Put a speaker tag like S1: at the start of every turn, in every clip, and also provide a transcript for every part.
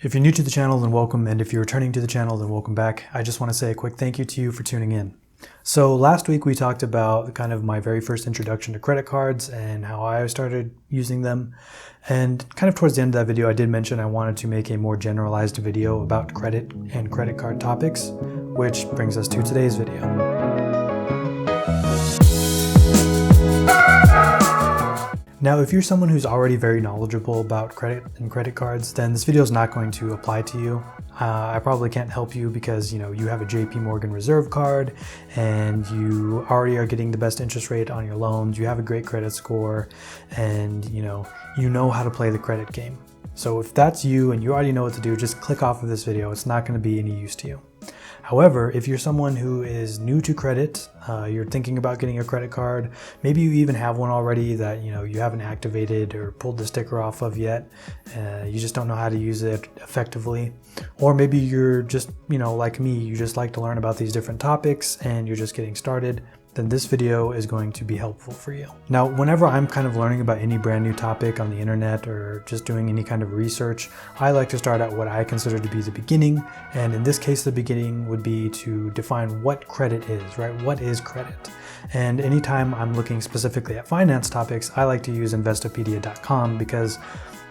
S1: If you're new to the channel, then welcome, and if you're returning to the channel, then welcome back. I just want to say a quick thank you to you for tuning in. So last week we talked about kind of my very first introduction to credit cards and how I started using them. And kind of towards the end of that video, I did mention I wanted to make a more generalized video about credit and credit card topics, which brings us to today's video. Now, if you're someone who's already very knowledgeable about credit and credit cards, then this video is not going to apply to you. I probably can't help you because you have a JP Morgan Reserve card and you already are getting the best interest rate on your loans. You have a great credit score and you know how to play the credit game. So if that's you and you already know what to do, just click off of this video. It's not going to be any use to you. However, if you're someone who is new to credit, you're thinking about getting a credit card, maybe you even have one already that you haven't activated or pulled the sticker off of yet, you just don't know how to use it effectively, or maybe you're just, like me, you just like to learn about these different topics and you're just getting started, then this video is going to be helpful for you. Now, whenever I'm kind of learning about any brand new topic on the internet or just doing any kind of research, I like to start at what I consider to be the beginning. And in this case, the beginning would be to define what credit is, right? What is credit? And anytime I'm looking specifically at finance topics, I like to use Investopedia.com because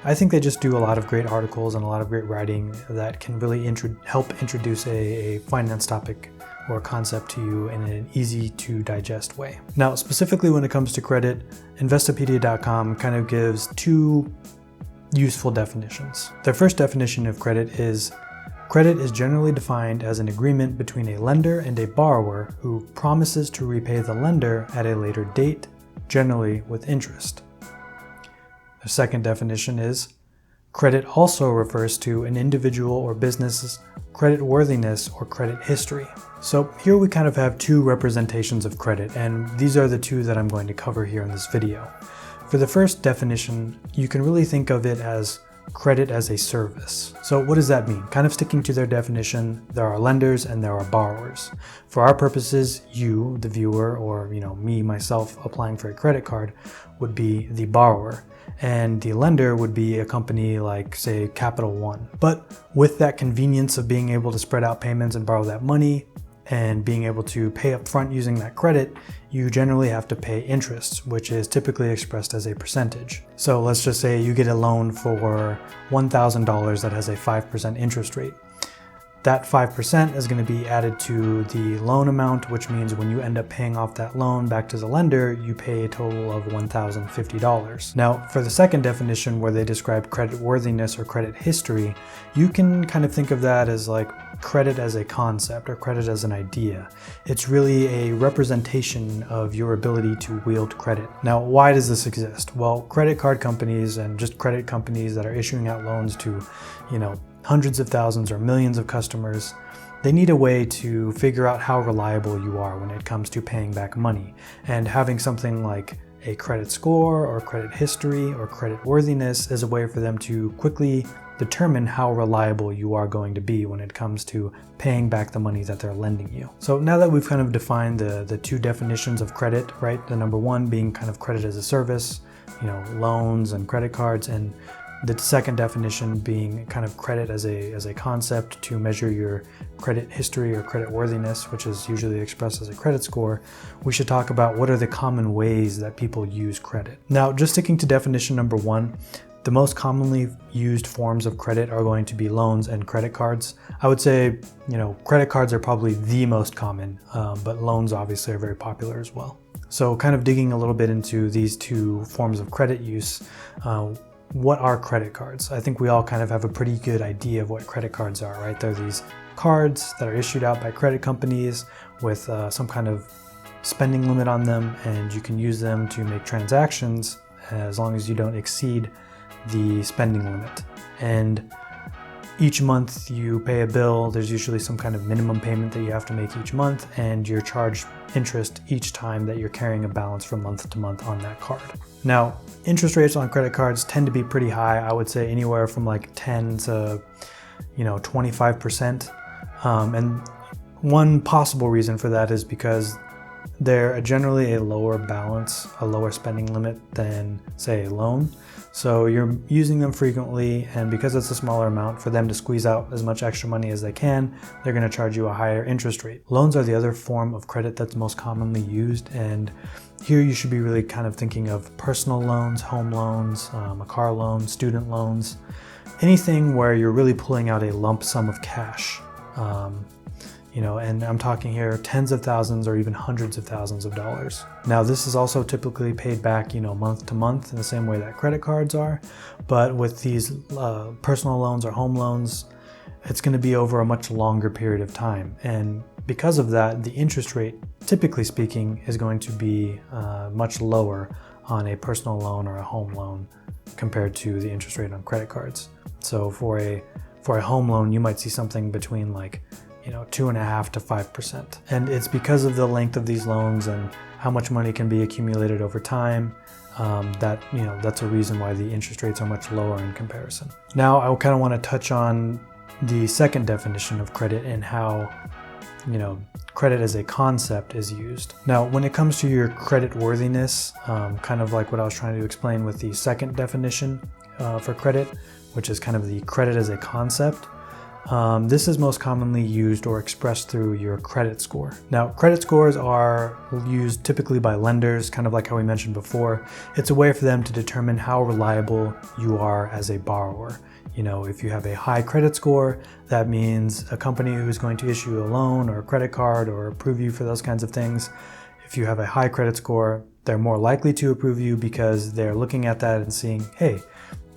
S1: I think they just do a lot of great articles and a lot of great writing that can really help introduce a finance topic or a concept to you in an easy to digest way. Now, specifically when it comes to credit, Investopedia.com kind of gives two useful definitions. Their first definition of credit is generally defined as an agreement between a lender and a borrower who promises to repay the lender at a later date, generally with interest. The second definition is credit also refers to an individual or business's credit worthiness or credit history. So here we kind of have two representations of credit, and these are the two that I'm going to cover here in this video. For the first definition, you can really think of it as credit as a service. So what does that mean? Kind of sticking to their definition, there are lenders and there are borrowers. For our purposes, you, the viewer, or me, myself, applying for a credit card would be the borrower. And the lender would be a company like, say, Capital One. But with that convenience of being able to spread out payments and borrow that money and being able to pay up front using that credit, you generally have to pay interest, which is typically expressed as a percentage. So let's just say you get a loan for $1,000 that has a 5% interest rate. That 5% is going to be added to the loan amount, which means when you end up paying off that loan back to the lender, you pay a total of $1,050. Now, for the second definition where they describe credit worthiness or credit history, you can kind of think of that as like credit as a concept or credit as an idea. It's really a representation of your ability to wield credit. Now, why does this exist? Well, credit card companies and just credit companies that are issuing out loans to, hundreds of thousands or millions of customers, they need a way to figure out how reliable you are when it comes to paying back money. And having something like a credit score or credit history or credit worthiness is a way for them to quickly determine how reliable you are going to be when it comes to paying back the money that they're lending you. So now that we've kind of defined the two definitions of credit, right? The number one being kind of credit as a service, loans and credit cards, and the second definition being kind of credit as a concept to measure your credit history or credit worthiness, which is usually expressed as a credit score, we should talk about what are the common ways that people use credit. Now, just sticking to definition number one, the most commonly used forms of credit are going to be loans and credit cards. I would say, credit cards are probably the most common, but loans obviously are very popular as well. So kind of digging a little bit into these two forms of credit use, what are credit cards? I think we all kind of have a pretty good idea of what credit cards are, right? They're these cards that are issued out by credit companies with some kind of spending limit on them, and you can use them to make transactions as long as you don't exceed the spending limit. And each month you pay a bill, there's usually some kind of minimum payment that you have to make each month, and you're charged interest each time that you're carrying a balance from month to month on that card. Now, interest rates on credit cards tend to be pretty high. I would say anywhere from like 10 to 25%. And one possible reason for that is because they're generally a lower balance, a lower spending limit than, say, a loan. So you're using them frequently, and because it's a smaller amount, for them to squeeze out as much extra money as they can, they're going to charge you a higher interest rate. Loans are the other form of credit that's most commonly used, and here you should be really kind of thinking of personal loans, home loans, a car loan, student loans, anything where you're really pulling out a lump sum of cash. And I'm talking here tens of thousands or even hundreds of thousands of dollars. Now, this is also typically paid back, month to month in the same way that credit cards are. But with these personal loans or home loans, it's going to be over a much longer period of time. And because of that, the interest rate, typically speaking, is going to be much lower on a personal loan or a home loan compared to the interest rate on credit cards. So for a home loan, you might see something between 2.5% to 5%. And it's because of the length of these loans and how much money can be accumulated over time that's a reason why the interest rates are much lower in comparison. Now, I kind of want to touch on the second definition of credit and how, credit as a concept is used. Now, when it comes to your credit worthiness, kind of like what I was trying to explain with the second definition for credit, which is kind of the credit as a concept, this is most commonly used or expressed through your credit score. Now, credit scores are used typically by lenders, kind of like how we mentioned before. It's a way for them to determine how reliable you are as a borrower. If you have a high credit score, that means a company who's going to issue a loan or a credit card or approve you for those kinds of things. If you have a high credit score, they're more likely to approve you because they're looking at that and seeing, hey,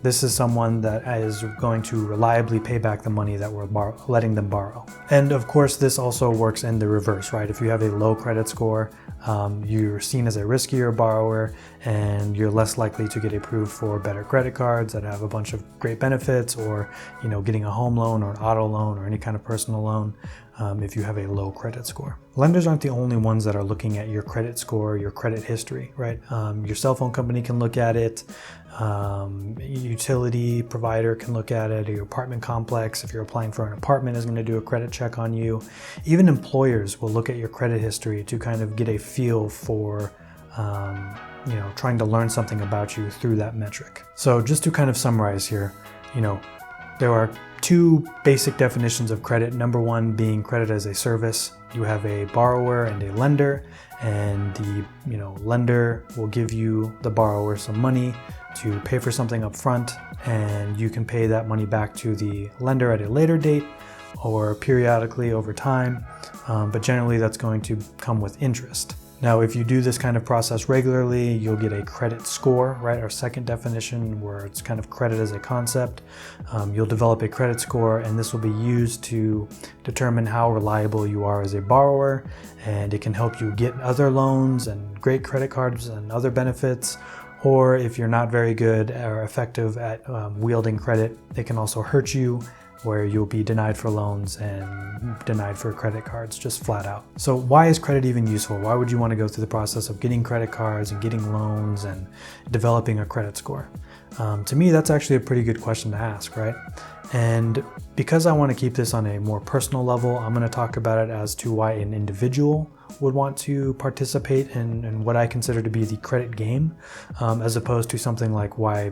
S1: this is someone that is going to reliably pay back the money that we're letting them borrow. And of course, this also works in the reverse, right? If you have a low credit score, you're seen as a riskier borrower and you're less likely to get approved for better credit cards that have a bunch of great benefits, or getting a home loan or an auto loan or any kind of personal loan if you have a low credit score. Lenders aren't the only ones that are looking at your credit score, your credit history, right? Your cell phone company can look at it. Utility provider can look at it, or your apartment complex, if you're applying for an apartment, is going to do a credit check on you. Even employers will look at your credit history to kind of get a feel for trying to learn something about you through that metric. So just to kind of summarize here, there are two basic definitions of credit. Number one being credit as a service. You have a borrower and a lender, and the lender will give you, the borrower, some money to pay for something up front, and you can pay that money back to the lender at a later date or periodically over time, but generally that's going to come with interest. Now, if you do this kind of process regularly, you'll get a credit score, right? Our second definition, where it's kind of credit as a concept. You'll develop a credit score, and this will be used to determine how reliable you are as a borrower, and it can help you get other loans and great credit cards and other benefits. Or if you're not very good or effective at wielding credit, it can also hurt you, where you'll be denied for loans and denied for credit cards, just flat out. So why is credit even useful? Why would you want to go through the process of getting credit cards and getting loans and developing a credit score? To me, that's actually a pretty good question to ask, right? And because I want to keep this on a more personal level, I'm going to talk about it as to why an individual would want to participate in what I consider to be the credit game, as opposed to something like why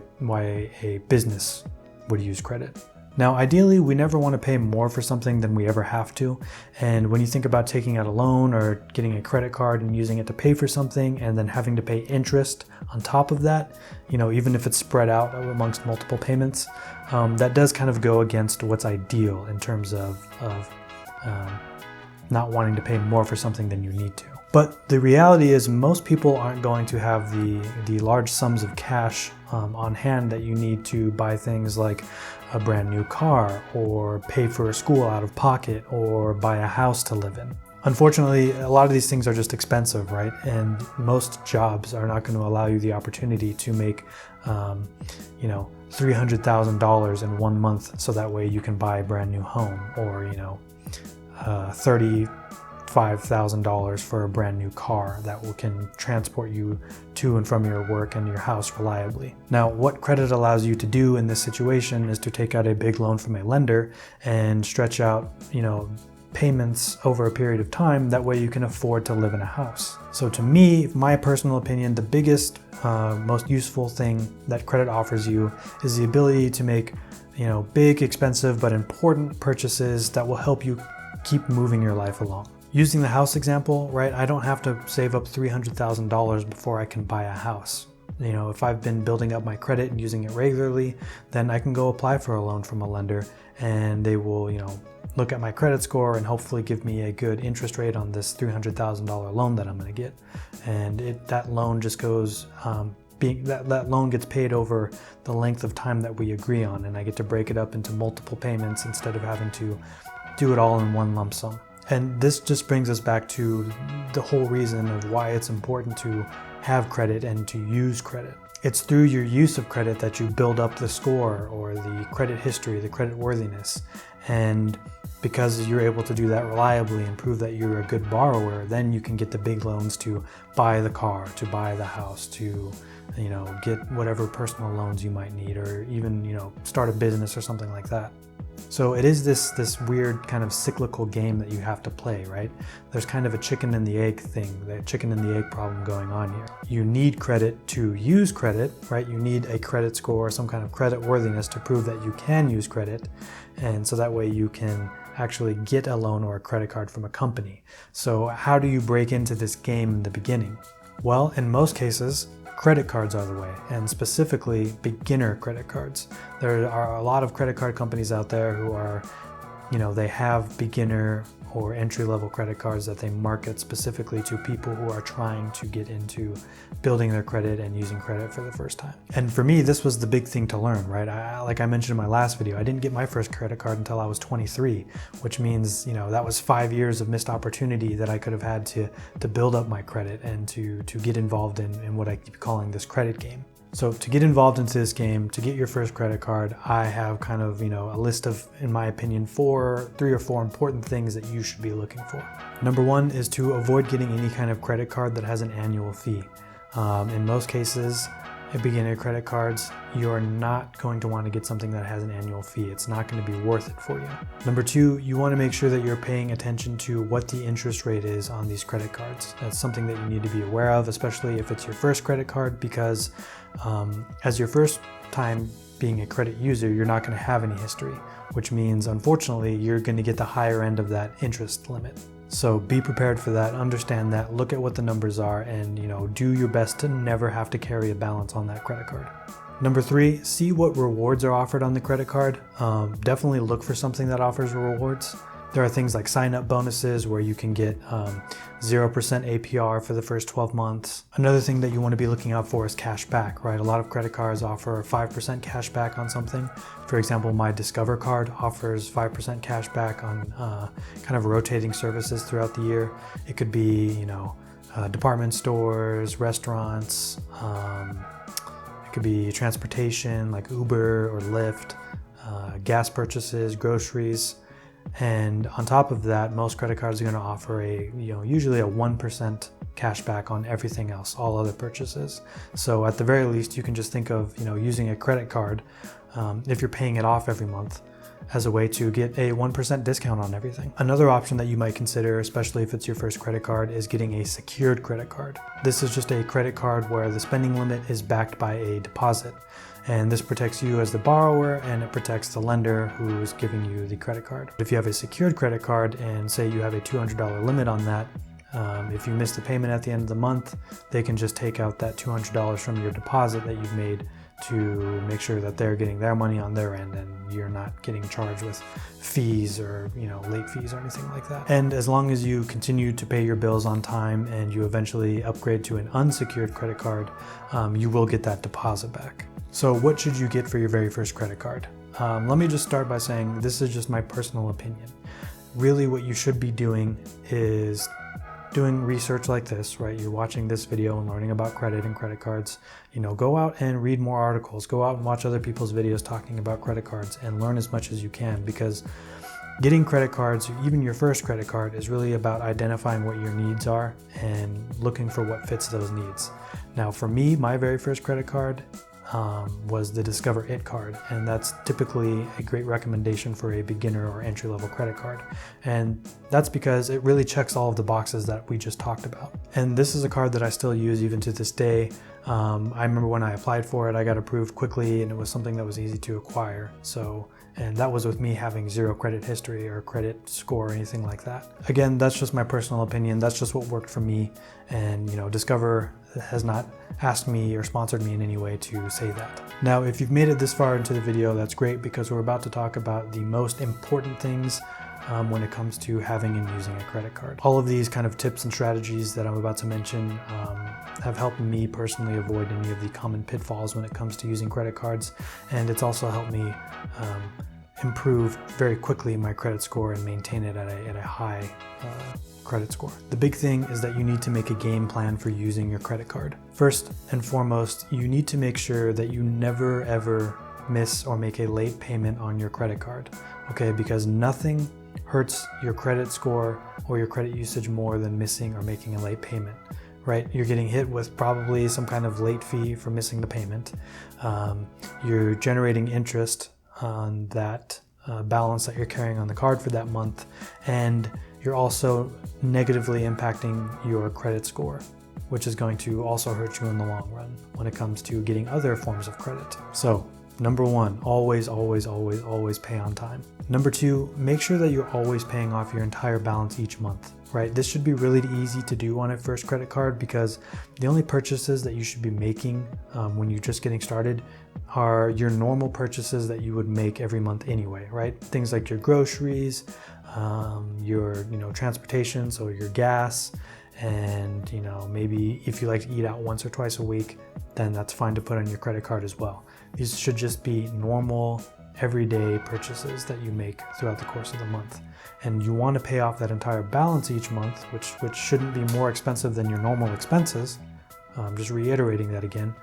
S1: a business would use credit. Now, ideally, we never want to pay more for something than we ever have to. And when you think about taking out a loan or getting a credit card and using it to pay for something and then having to pay interest on top of that, even if it's spread out amongst multiple payments, that does kind of go against what's ideal in terms of not wanting to pay more for something than you need to. But the reality is most people aren't going to have the large sums of cash on hand that you need to buy things like a brand new car or pay for a school out of pocket or buy a house to live in. Unfortunately, a lot of these things are just expensive, right? And most jobs are not going to allow you the opportunity to make, $300,000 in 1 month, so that way you can buy a brand new home, or $35,000 for a brand new car that can transport you to and from your work and your house reliably. Now, what credit allows you to do in this situation is to take out a big loan from a lender and stretch out, payments over a period of time. That way you can afford to live in a house. So to me, my personal opinion, the biggest, most useful thing that credit offers you is the ability to make, big, expensive, but important purchases that will help you keep moving your life along. Using the house example, right? I don't have to save up $300,000 before I can buy a house. If I've been building up my credit and using it regularly, then I can go apply for a loan from a lender, and they will, look at my credit score and hopefully give me a good interest rate on this $300,000 loan that I'm going to get. And that loan just goes, that loan gets paid over the length of time that we agree on, and I get to break it up into multiple payments instead of having to do it all in one lump sum. And this just brings us back to the whole reason of why it's important to have credit and to use credit. It's through your use of credit that you build up the score or the credit history, the credit worthiness. And because you're able to do that reliably and prove that you're a good borrower, then you can get the big loans to buy the car, to buy the house, to get whatever personal loans you might need, or even start a business or something like that. So it is this weird kind of cyclical game that you have to play, right? There's kind of a chicken and the egg thing, the chicken and the egg problem going on here. You need credit to use credit, right? You need a credit score or some kind of credit worthiness to prove that you can use credit. And so that way you can actually get a loan or a credit card from a company. So how do you break into this game in the beginning? Well, in most cases, credit cards are the way, and specifically beginner credit cards. There are a lot of credit card companies out there who are, they have beginner or entry-level credit cards that they market specifically to people who are trying to get into building their credit and using credit for the first time. And for me, this was the big thing to learn, right? Like I mentioned in my last video, I didn't get my first credit card until I was 23, which means, that was 5 years of missed opportunity that I could have had to build up my credit and to get involved in what I keep calling this credit game. So to get involved into this game, to get your first credit card, I have kind of, a list of, in my opinion, 3 or 4 important things that you should be looking for. Number 1 is to avoid getting any kind of credit card that has an annual fee. In most cases, beginner credit cards, you're not going to want to get something that has an annual fee. It's not going to be worth it for you. Number 2, you want to make sure that you're paying attention to what the interest rate is on these credit cards. That's something that you need to be aware of, especially if it's your first credit card, because as your first time being a credit user, you're not going to have any history, which means, unfortunately, you're going to get the higher end of that interest limit. So be prepared for that, understand that, look at what the numbers are, and do your best to never have to carry a balance on that credit card. Number 3, see what rewards are offered on the credit card. Definitely look for something that offers rewards. There are things like sign-up bonuses where you can get 0% APR for the first 12 months. Another thing that you want to be looking out for is cash back, right? A lot of credit cards offer 5% cash back on something. For example, my Discover card offers 5% cash back on kind of rotating services throughout the year. It could be, department stores, restaurants. It could be transportation like Uber or Lyft, gas purchases, groceries. And on top of that, most credit cards are going to offer usually a 1% cash back on everything else, all other purchases. So at the very least, you can just think of, using a credit card, if you're paying it off every month, as a way to get a 1% discount on everything. Another option that you might consider, especially if it's your first credit card, is getting a secured credit card. This is just a credit card where the spending limit is backed by a deposit. And this protects you as the borrower, and it protects the lender who is giving you the credit card. If you have a secured credit card and say you have a $200 limit on that, if you miss the payment at the end of the month, they can just take out that $200 from your deposit that you've made to make sure that they're getting their money on their end and you're not getting charged with fees or late fees or anything like that. And as long as you continue to pay your bills on time and you eventually upgrade to an unsecured credit card, you will get that deposit back. So what should you get for your very first credit card? Let me just start by saying this is just my personal opinion. Really what you should be doing is doing research like this, right? You're watching this video and learning about credit and credit cards. Go out and read more articles, go out and watch other people's videos talking about credit cards and learn as much as you can, because getting credit cards, even your first credit card, is really about identifying what your needs are and looking for what fits those needs. Now for me, my very first credit card, was the Discover It card, and that's typically a great recommendation for a beginner or entry-level credit card. And that's because it really checks all of the boxes that we just talked about. And this is a card that I still use even to this day. I remember when I applied for it, I got approved quickly, and it was something that was easy to acquire. And that was with me having zero credit history or credit score or anything like that. Again, that's just my personal opinion. That's just what worked for me. And Discover has not asked me or sponsored me in any way to say that. Now, if you've made it this far into the video, that's great, because we're about to talk about the most important things when it comes to having and using a credit card. All of these kind of tips and strategies that I'm about to mention have helped me personally avoid any of the common pitfalls when it comes to using credit cards, and it's also helped me improve very quickly my credit score and maintain it at a high credit score. The big thing is that you need to make a game plan for using your credit card. First and foremost, you need to make sure that you never ever miss or make a late payment on your credit card, okay? Because nothing hurts your credit score or your credit usage more than missing or making a late payment, right? You're getting hit with probably some kind of late fee for missing the payment. You're generating interest on that balance that you're carrying on the card for that month, and you're also negatively impacting your credit score, which is going to also hurt you in the long run when it comes to getting other forms of credit. So number one, always pay on time. Number two, make sure that you're always paying off your entire balance each month, right? This should be really easy to do on a first credit card, because the only purchases that you should be making when you're just getting started are your normal purchases that you would make every month anyway, right? Things like your groceries, your transportation, so your gas, and maybe if you like to eat out once or twice a week, then that's fine to put on your credit card as well. These should just be normal everyday purchases that you make throughout the course of the month, and you want to pay off that entire balance each month, which shouldn't be more expensive than your normal expenses. Just reiterating that again,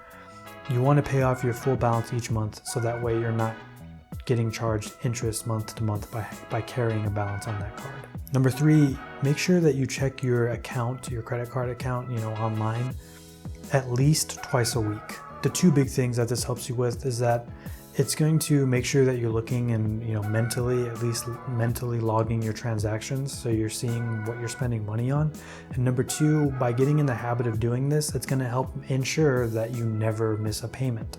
S1: you want to pay off your full balance each month, so that way you're not getting charged interest month to month by carrying a balance on that card. Number three, make sure that you check your account, your credit card account, online at least twice a week. The two big things that this helps you with is that it's going to make sure that you're looking and mentally logging your transactions, so you're seeing what you're spending money on. And number two, by getting in the habit of doing this, it's going to help ensure that you never miss a payment.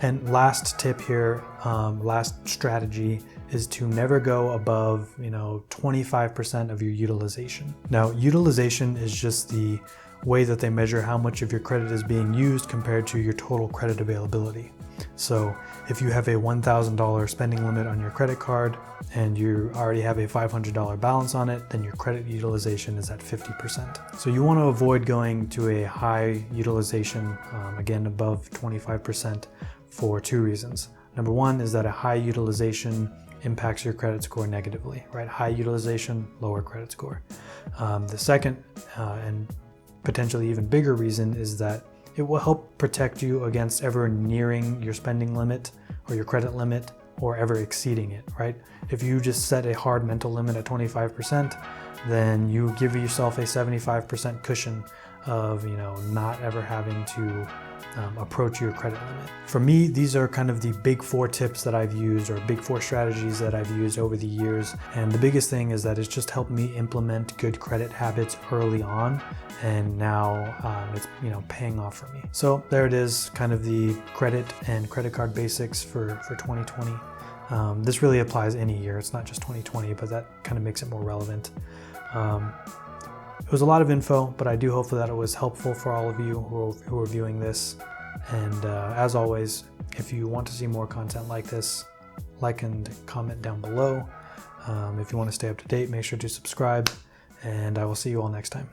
S1: And last tip here, last strategy, is to never go above 25% of your utilization. Now, utilization is just the way that they measure how much of your credit is being used compared to your total credit availability. So if you have a $1,000 spending limit on your credit card and you already have a $500 balance on it, then your credit utilization is at 50%. So you want to avoid going to a high utilization, again above 25%, for two reasons. Number one is that a high utilization impacts your credit score negatively, right? High utilization, lower credit score. The second and potentially even bigger reason is that it will help protect you against ever nearing your spending limit or your credit limit, or ever exceeding it, right? If you just set a hard mental limit at 25%, then you give yourself a 75% cushion of not ever having to approach your credit limit. For me, these are kind of the big four tips that I've used, or big four strategies that I've used over the years. And the biggest thing is that it's just helped me implement good credit habits early on, and now it's paying off for me. So there it is, kind of the credit and credit card basics for 2020. This really applies any year. It's not just 2020, but that kind of makes it more relevant. It was a lot of info, but I do hope that it was helpful for all of you who are viewing this. And as always, if you want to see more content like this, like and comment down below. If you want to stay up to date, make sure to subscribe, and I will see you all next time.